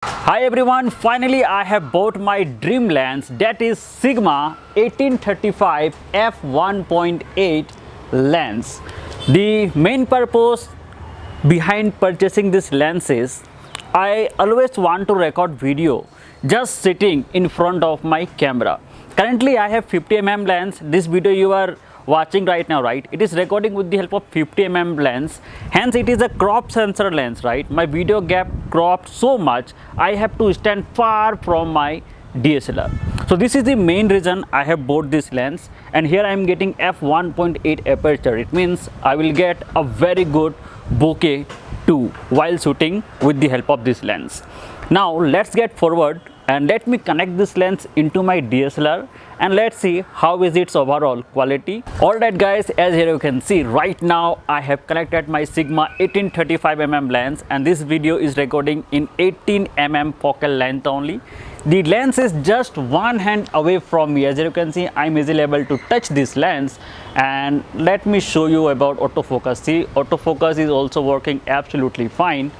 Hi everyone, finally I have bought my dream lens, that is Sigma 1835 f1.8 lens. The main purpose behind purchasing this lens is I always want to record video just sitting in front of my camera. Currently I have 50mm lens. This video you are watching right now, right? It is recording with the help of 50mm lens, hence it is a crop sensor lens, right? My video gap cropped so much I have to stand far from my DSLR. So this is the main reason I have bought this lens, and here I am getting f1.8 aperture. It means I will get a very good bokeh too while shooting with the help of this lens. Now let's get forward and let me connect this lens into my DSLR and let's see how is its overall quality. Alright guys, as here you can see right now I have connected my Sigma 1835mm lens, and this video is recording in 18mm focal length only. The lens is just one hand away from me. As you can see, I am easily able to touch this lens, and let me show you about autofocus. See, autofocus is also working absolutely fine.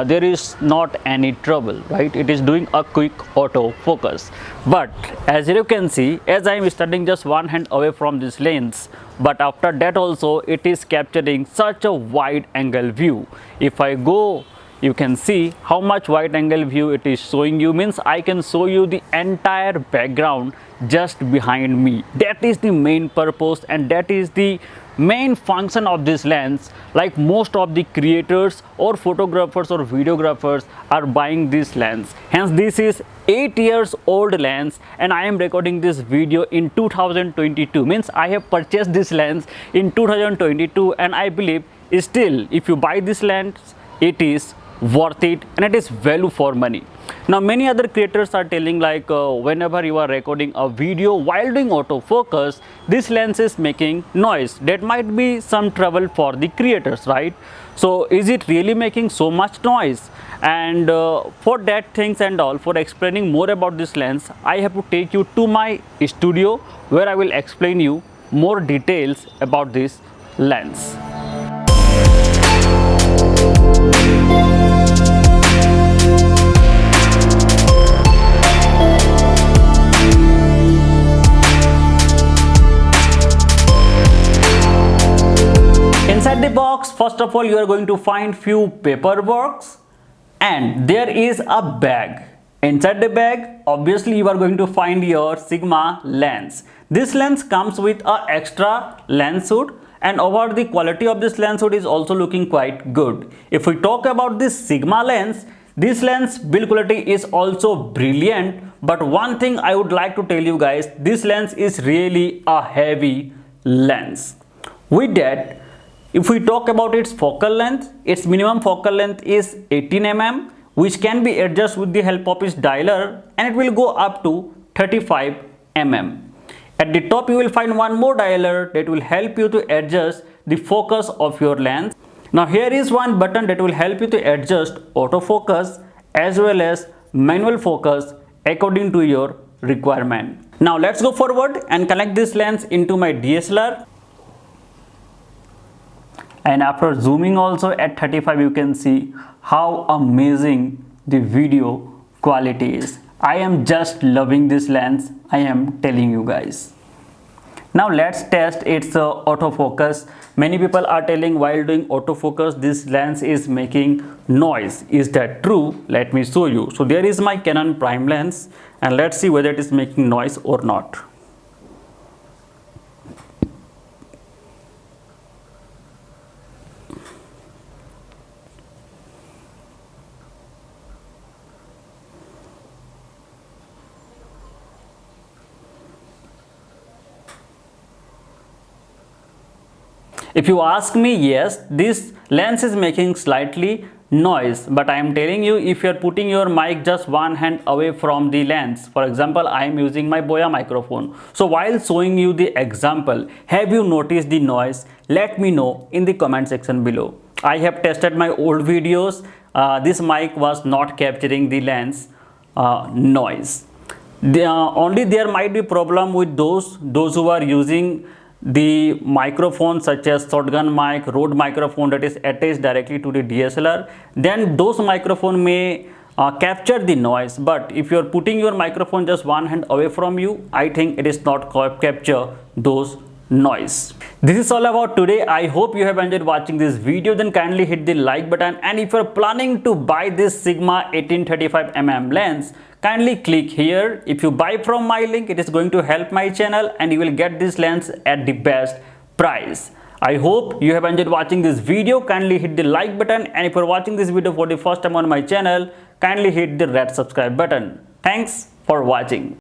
There is not any trouble, right? It is doing a quick autofocus. But as you can see, as I am standing just one hand away from this lens, but after that also it is capturing such a wide angle view. If I go, you can see how much wide angle view it is showing you. Means I can show you the entire background just behind me. That is the main purpose, and that is the main function of this lens. Like most of the creators or photographers or videographers are buying this lens. Hence this is 8 years old lens, and I am recording this video in 2022. Means I have purchased this lens in 2022, and I believe still if you buy this lens it is worth it and it is value for money. Now many other creators are telling like whenever you are recording a video while doing autofocus, this lens is making noise. That might be some trouble for the creators, right? So is it really making so much noise? And for that things and all, for explaining more about this lens, I have to take you to my studio where I will explain you more details about this lens. Inside the box, first of all, you are going to find few paperworks, and there is a bag. Inside the bag, obviously you are going to find your Sigma lens. This lens comes with a extra lens hood, and over the quality of this lens hood is also looking quite good. If we talk about this Sigma lens, this lens build quality is also brilliant, but one thing I would like to tell you guys, this lens is really a heavy lens. With that, if we talk about its focal length, its minimum focal length is 18mm, which can be adjusted with the help of its dialer, and it will go up to 35mm. At the top you will find one more dialer that will help you to adjust the focus of your lens. Now here is one button that will help you to adjust autofocus as well as manual focus according to your requirement. Now let's go forward and connect this lens into my DSLR. And after zooming also at 35, you can see how amazing the video quality is. I am just loving this lens, I am telling you guys. Now let's test its autofocus. Many people are telling while doing autofocus this lens is making noise. Is that true? Let me show you. So there is my Canon prime lens, and let's see whether it is making noise or not. If you ask me, yes, this lens is making slightly noise, but I am telling you, if you are putting your mic just one hand away from the lens, for example, I am using my Boya microphone. So while showing you the example, have you noticed the noise? Let me know in the comment section below. I have tested my old videos. This mic was not capturing the lens noise. Only there might be problem with those who are using the microphone such as shotgun mic, Rode microphone that is attached directly to the DSLR. Then those microphone may capture the noise, but if you're putting your microphone just one hand away from you, I think it is not capture those noise. This is all about today. I hope you have enjoyed watching this video. Then kindly hit the like button, and if you're planning to buy this Sigma 1835mm lens, kindly click here. If you buy from my link, it is going to help my channel and you will get this lens at the best price. I hope you have enjoyed watching this video. Kindly hit the like button, and if you're watching this video for the first time on my channel, kindly hit the red subscribe button. Thanks for watching.